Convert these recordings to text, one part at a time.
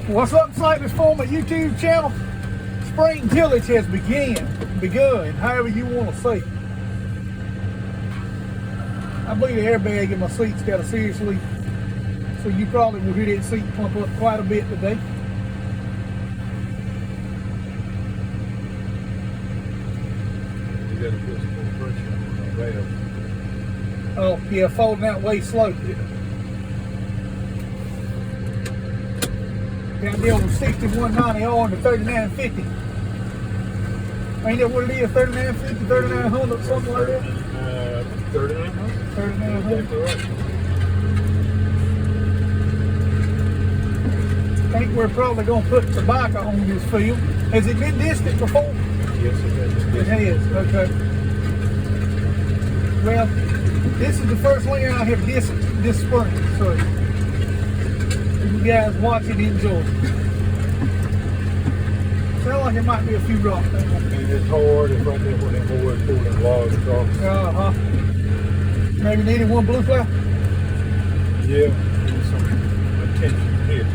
What's up, Slightest for my YouTube channel? Spring tillage has begun, however you want to say it. I believe the airbag in my seat's got a serious leak, so you probably will hear that seat pump up quite a bit today. You got to put some more pressure on that valve. Oh, yeah, folding out way slow. Got the old 6190R and the 3950. Ain't that what it is? 3950, 3900, something like that? 3900. 3900. Right. I think we're probably going to put tobacco on this field. Has it been distant before? Yes, it has. It has, okay. Well, this is the first winter I have this spring, so you guys watch it, enjoy. Sound like there might be a few rocks there. It's hard. It's right there when that boy pulled that log across. Maybe needed one blue fly? Yeah, need some attention here.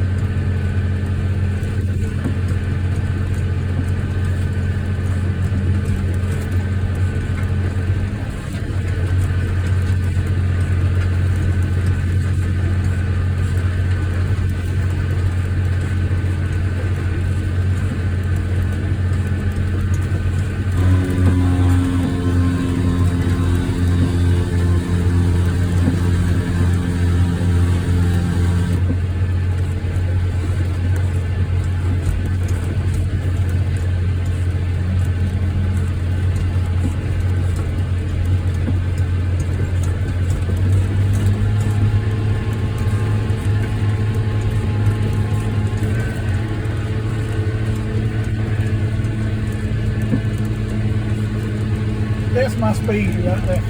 That's my speed right there.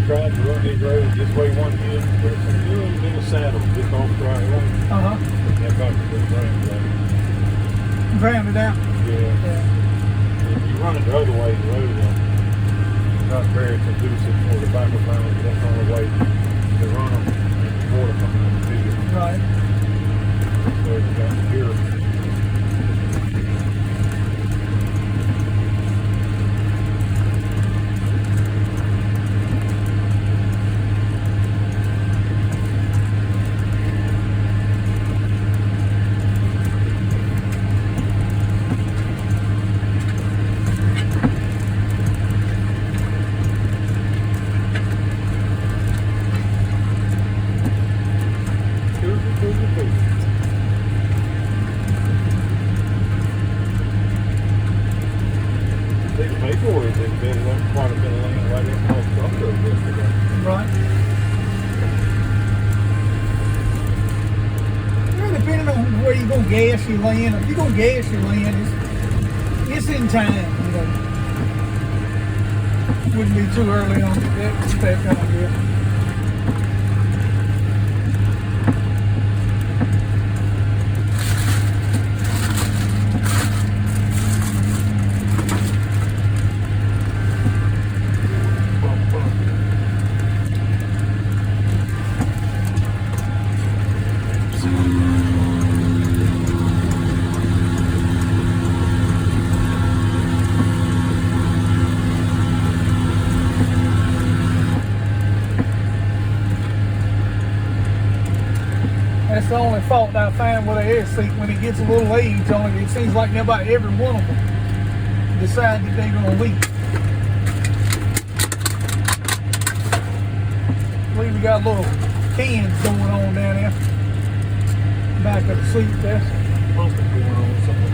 Tried to run these roads this way one year, but it's a little bit of saddle just off the right way. That about to put ground down. Ground it out. Yeah. If you run it the other way, the road is not very conducive for the back of mountains. That's the only way to run them and the water coming in the field. Right. So you got here. Quite a bit of land right in off the road yesterday. Right. Well, depending on where you're going to gas your land, if you're going to gas your land, it's in time, you know. Wouldn't be too early on that kind of deal. That's the only fault that I find with a air seat when it gets a little age on it. It seems like about every one of them decide that they're going to leak. I believe we got little cans going on down there. Back of the seat there. Something going on, something.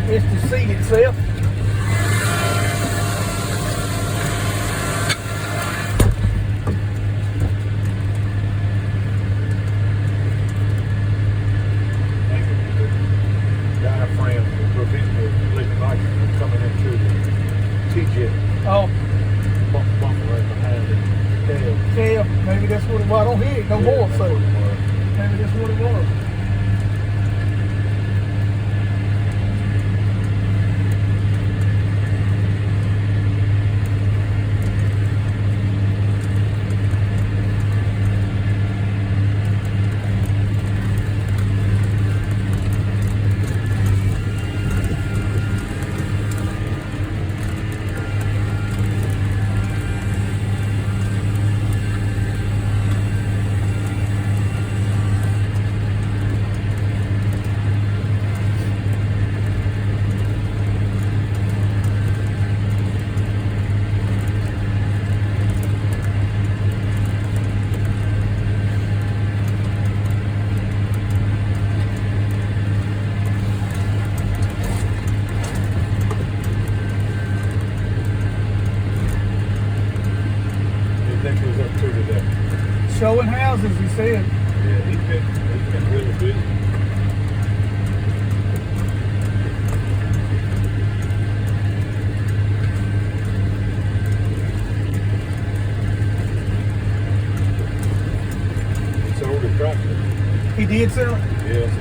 It's the seat itself. Oh, Bump right behind it. yeah, maybe that's what it was. I don't hear it no more, so maybe that's what it was. Showing houses, he said. Yeah, he's been really busy. He sold a tractor. He did sell it? Yes,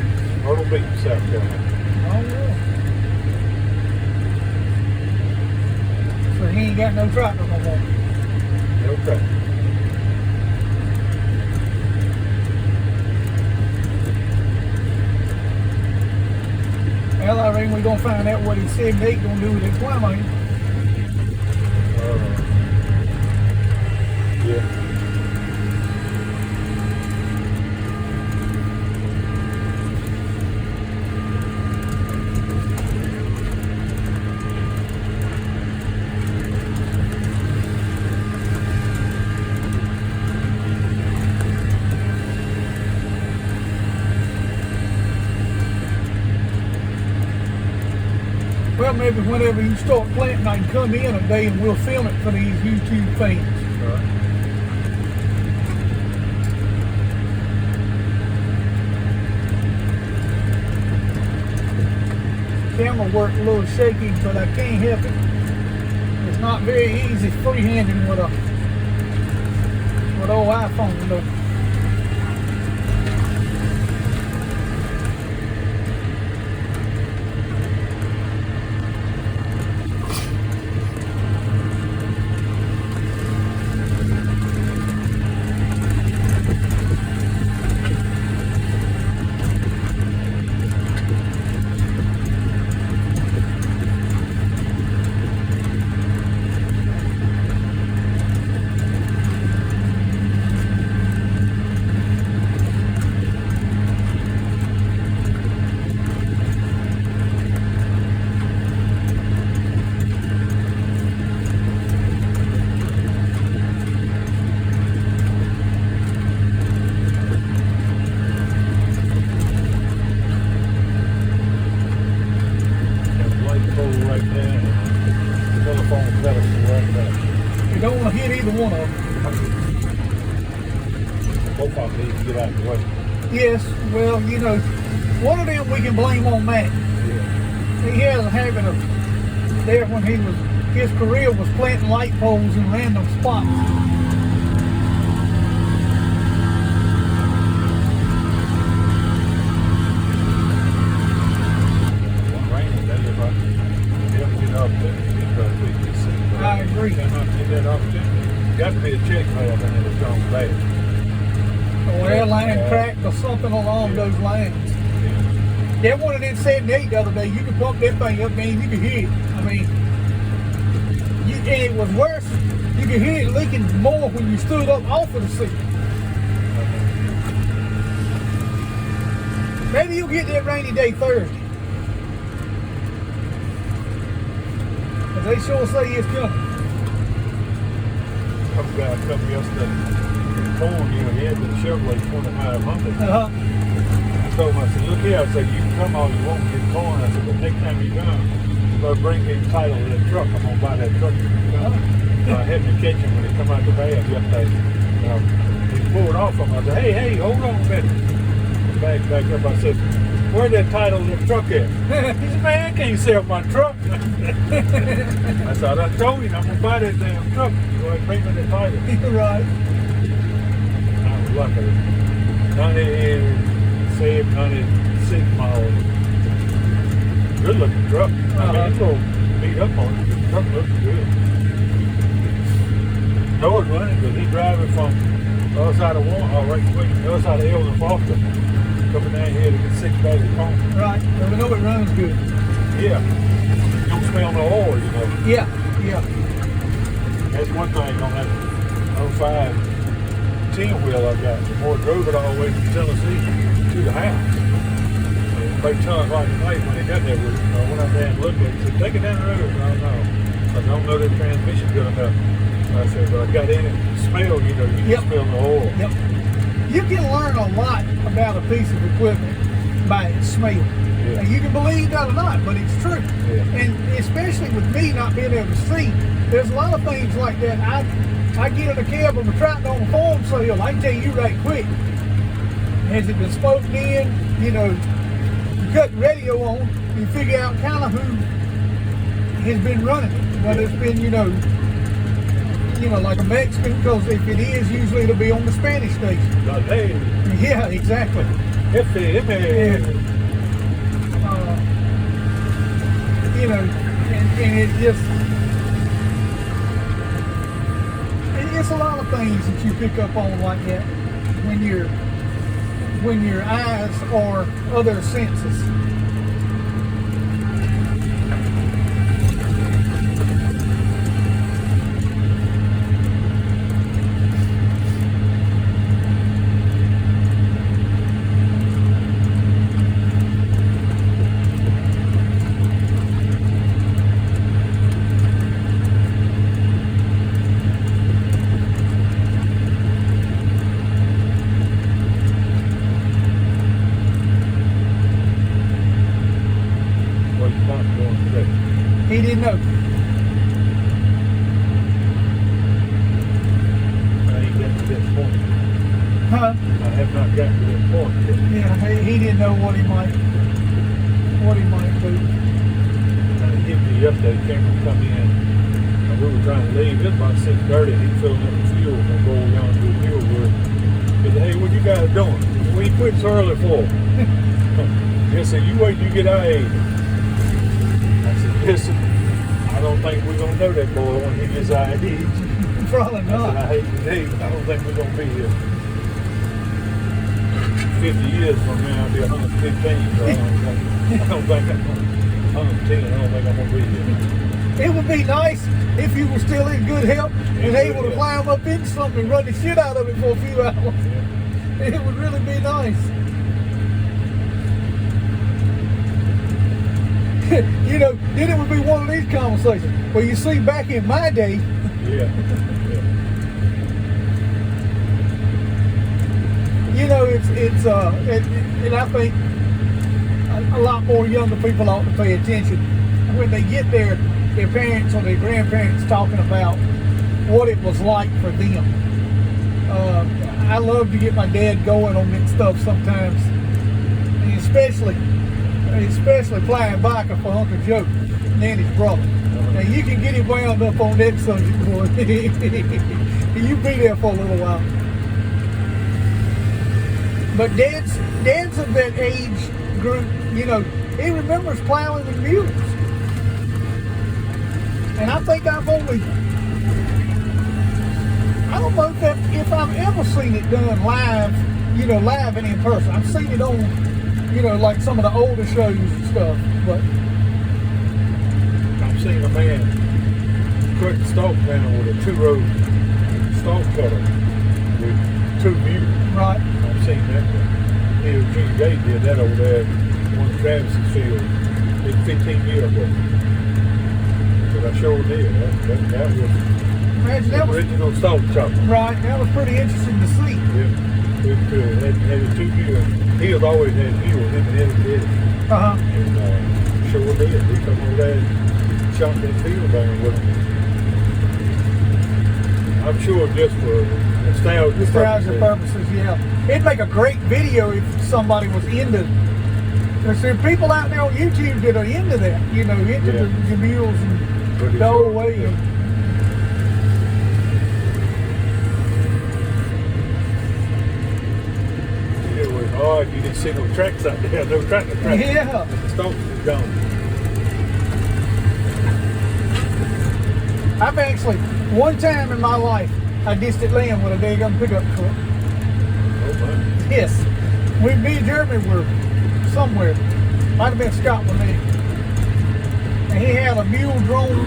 Myrtle Beach, South Carolina. Oh, yeah. So he ain't got no tractor no more. No tractor. Well, I reckon we're going to find out what his 78 going to do with his plumbing. Yeah. Well, maybe whenever you start planting, I can come in a day and we'll film it for these YouTube things. Right. Camera work a little shaky, but I can't help it. It's not very easy freehanding with old iPhone though. You don't want to hit either one of them. Both of them need to get out of the way. Yes, well, you know, one of them we can blame on Matt. Yeah. He has a habit of there when he was his career was planting light poles in random spots. I agree. Got to be a check valve and it's gone bad. Or airline cracked or something along those lines. That one in 78 the other day, you could pump that thing up, man, you could hear it. I mean, and it was worse. You could hear it leaking more when you stood up off of the seat. Maybe you'll get that rainy day Thursday. Because they sure say it's coming. Some guy come yesterday, corn, he had the Chevrolet 2500. I told him, I said, look here, I said, you can come all you want and get corn. I said, but next time you come, you're going to bring me the title of that truck. I'm going to buy that truck. So I had to catch him when he come out the van yesterday. He pulled off on me. I said, hey, hold on a minute. Back up. I said, where's that title of that truck at? He said, man, I can't sell my truck. I said, I told you, I'm going to buy that damn truck. You go ahead and bring me the title. You're right. I was lucky. 96 miles. Good looking truck. I mean, it's a little beat up on it. The truck looks good. Noah's running because he's driving from the other side of the other side of Ells and Foster, coming down here to get 6 bags of corn. Right. Well, we know it runs good. Yeah. You don't smell no oil, you know. Yeah. That's one thing on that 05 10-wheel I got. The more drove it all the way from Tennessee to the house. And they tell us right tonight when they got there, when I down and looked at it, he said, take it down the road. I don't know the transmission good enough. I said, but I got in it, smell, you can smell the oil. Yep. You can learn a lot about a piece of equipment by its smell. Yeah. Now, you can believe that or not, but it's true. Yeah. And especially with me not being able to see, there's a lot of things like that. I get in a cab of a tractor on a farm sale, I can tell you right quick. Has it been spoken in? You cut the radio on, you figure out kind of who has been running it. Whether it's been, like a Mexican, because if it is, usually it'll be on the Spanish station. Like, hey. Yeah, exactly. And it just, it's a lot of things that you pick up on like that when your eyes are other senses. He didn't know. I ain't got to this point. Huh? I have not gotten to this point yet. Yeah, he didn't know what he might do. He hit me yesterday, Cameron come in, and we were trying to leave. It was about 6:30, and he filled up the fuel from going down to the fuel wood. He said, hey, what you guys doing? What you quit so early for? He said, you wait till you get our age. I said, listen, I don't think we're going to know that boy when he gets our age. Probably I not. said, I hate to leave. I don't think we're going to be here. 50 years from now, I'll be 115, so I don't think I'm 110, I don't think I'm going to be here. It would be nice if you were still in good health and able to climb up into something and run the shit out of it for a few hours. Yeah. It would really be nice. Then it would be one of these conversations. Well, you see, back in my day, Yeah. and I think a lot more younger people ought to pay attention when they get their parents or their grandparents talking about what it was like for them. I love to get my dad going on that stuff sometimes, and especially flying biker for Uncle Joe and his brother. Now you can get him wound up on that subject, boy. You be there for a little while. But Dad's of that age group, you know, he remembers plowing with mules. And I think I don't know if I've ever seen it done live, you know, live and in person. I've seen it on, you know, like some of the older shows and stuff, but I've seen a man cut the stalk down with a 2-row stalk cutter with 2 mules. right. I've seen that one. Junior Gay did that over there at one of Travis's field 15 years ago. But I sure did. That was Imagine that was original stalk chopper. right. That was pretty interesting to see. Yeah. It had 2 mules. He has always had mules, him and Eddie did it. And sure did. He come over there and shot that field down with him. I'm sure just for nostalgia purposes, yeah. It'd make a great video if somebody was into. There's people out there on YouTube that are into that, you know, into the mules and the whole way. It was hard. You didn't see no tracks out there, no tractor tracks. Yeah. The stalk was gone. I've actually, one time in my life, I distant land with a daggum pickup truck. Oh my. Yes. Me and Jeremy were somewhere. Might have been Scotland maybe. And he had a mule drone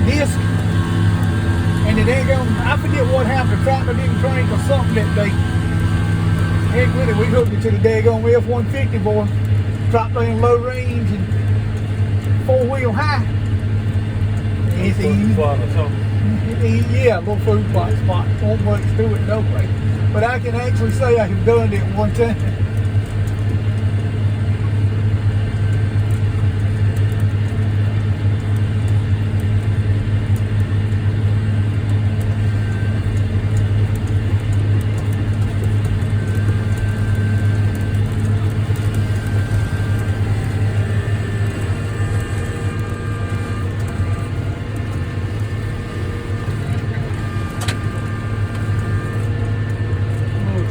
disc. And the daggum, I forget what happened. The tractor didn't crank or something that day. Heck with it, we hooked it to the daggum F-150 boy. Dropped in low range and 4-wheel high. It's easy. Yeah, a little food spot. Won't much to it, no way. But I can actually say I have done it one time.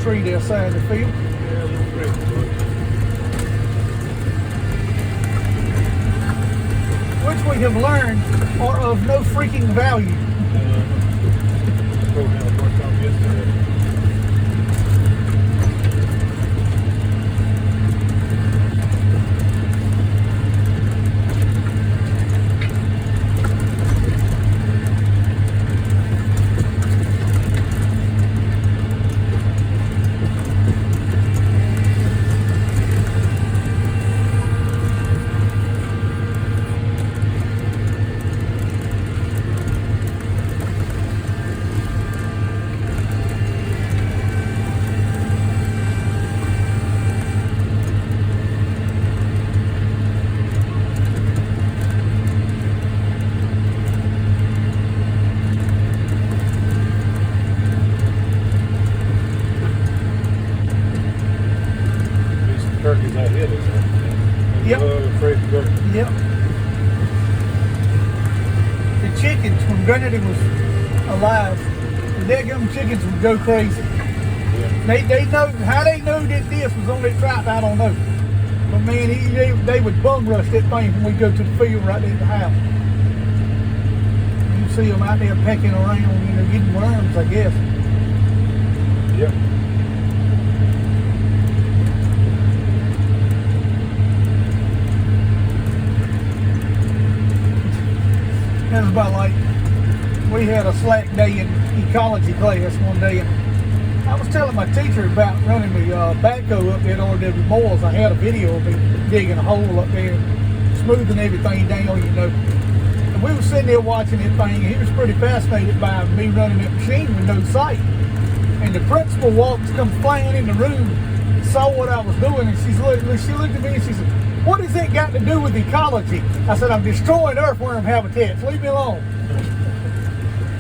Tree there side of the field. Yeah, a little bit. Which we have learned are of no freaking value. Go down and work on yesterday. Turkeys I hit us. Yep. Afraid of turkey. Yep. The chickens, when Granddaddy was alive, the daggum chickens would go crazy. Yeah. They know how they know that this was on that trap, I don't know. But man, they would bum rush that thing when we go to the field right there at the house. You see them out there pecking around, you know, getting worms, I guess. Yep. It was about like, we had a slack day in ecology class one day, and I was telling my teacher about running the backhoe up there at R.W. Boyles. I had a video of me digging a hole up there, smoothing everything down, you know. And we were sitting there watching that thing, and he was pretty fascinated by me running that machine with no sight. And the principal comes flying in the room, saw what I was doing, and she looked at me and she said, "What has that got to do with ecology?" I said, "I'm destroying earthworm habitats. Leave me alone."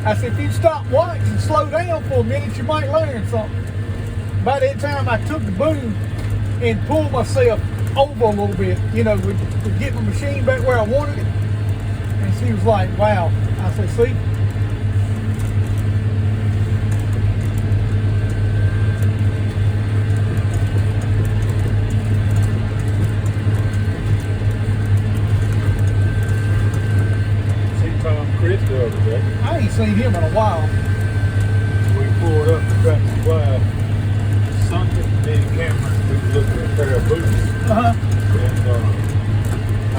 I said, "If you stop watching and slow down for a minute, you might learn something." By that time, I took the boom and pulled myself over a little bit, you know, to get my machine back where I wanted it. She was like, wow. I said, see? Chris the other day. I ain't seen him in a while. We pulled up the Tractor Supply Sunday, me and Cameron, we were looking at a pair of boots. And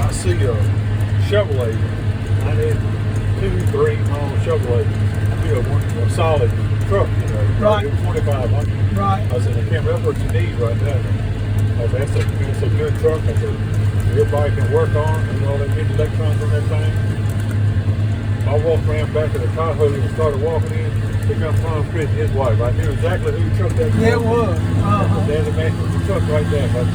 I see a Chevrolet. I had 2-3 long Chevrolet. A solid truck, you know. Right. It was 2,500. Right. I said, Cameron, that's what you need right now. I said, that's a good truck. I said, everybody can work on it, and all that good electronics on that thing. I walked around back of the Tahoe and started walking in. Here comes Tom Chris and his wife. I knew exactly who truck that was. Yeah, it was. There's a man with the truck right there. But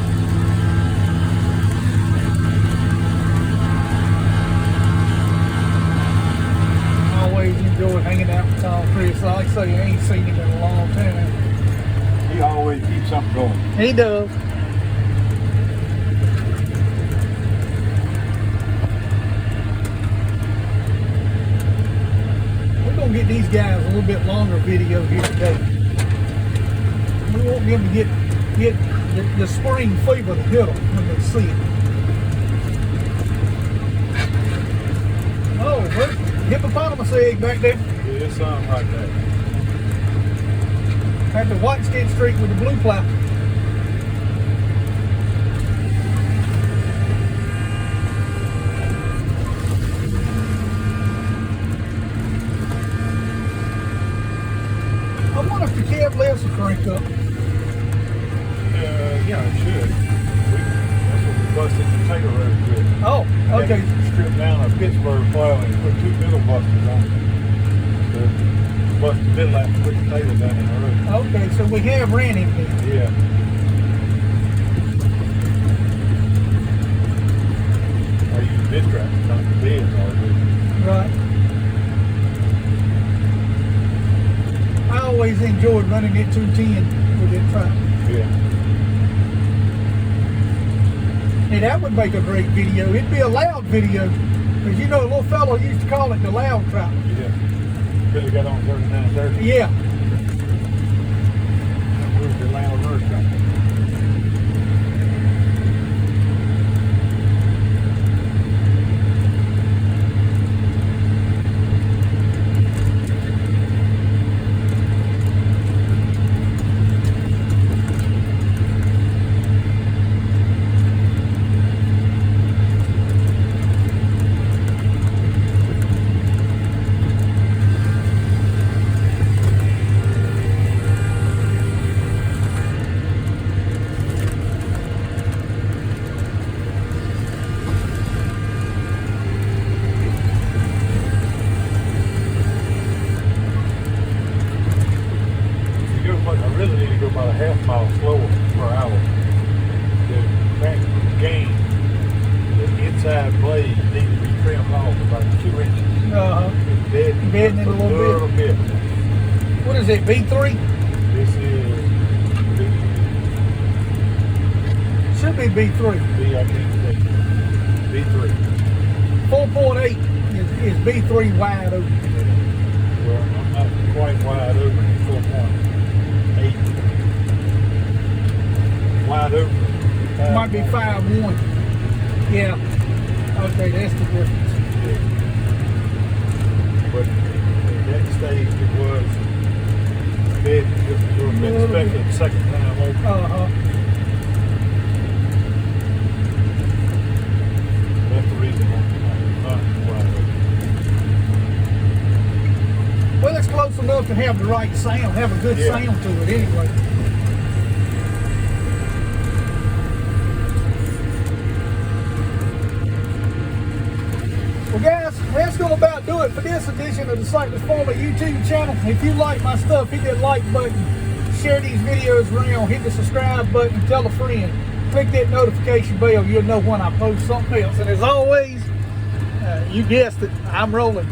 I always enjoyed hanging out with Tom Chris. Like I say, I ain't seen him in a long time. he always keeps something going. He does. Get these guys a little bit longer video here today. We want them to get the spring fever to hit them when they see it. Oh, what? Hippopotamus egg back there. Yeah, it's something like that. Had the white stitch streak with the blue plow. I wonder if the cab lifts will crank up. Yeah, it should. That's what we busted the Taylor Road with. Oh, okay. Stripped down a Pittsburgh plow and put 2 middle busters on it. So bust the middle out and put the Taylor down in the road. Okay, so we have ran him then. Yeah. I use this tractor, not the beds already. Right. I always enjoyed running it 210 with that truck. Yeah. Hey, that would make a great video. It'd be a loud video. Because you know, a little fellow used to call it the loud trap. Yeah. Billy got on 3930. Yeah. Where's the loud road tractor? I really need to go about a half mile slower per hour. The crank gain, the inside blade needs to be trimmed off about 2 inches. It's Bedding it a little bit. What is it, B3? This is Should be B3. B, I can't say. B3. 4.8 is B3 wide open. Well, I'm not quite wide open at 4.8. Wide open. Might be 5.1. Yeah. Okay, that's the difference. Yeah. But at that stage it was bed just a little bit especially the second time over. That's the reason I'm not wide open. Well, it's close enough to have the right sound, have a good sound to it anyway. Well, guys, that's going to about do it for this edition of the Cyclist Farmer YouTube channel. If you like my stuff, hit that like button, share these videos around, hit the subscribe button, tell a friend, click that notification bell. You'll know when I post something else. And as always, you guessed it, I'm rolling.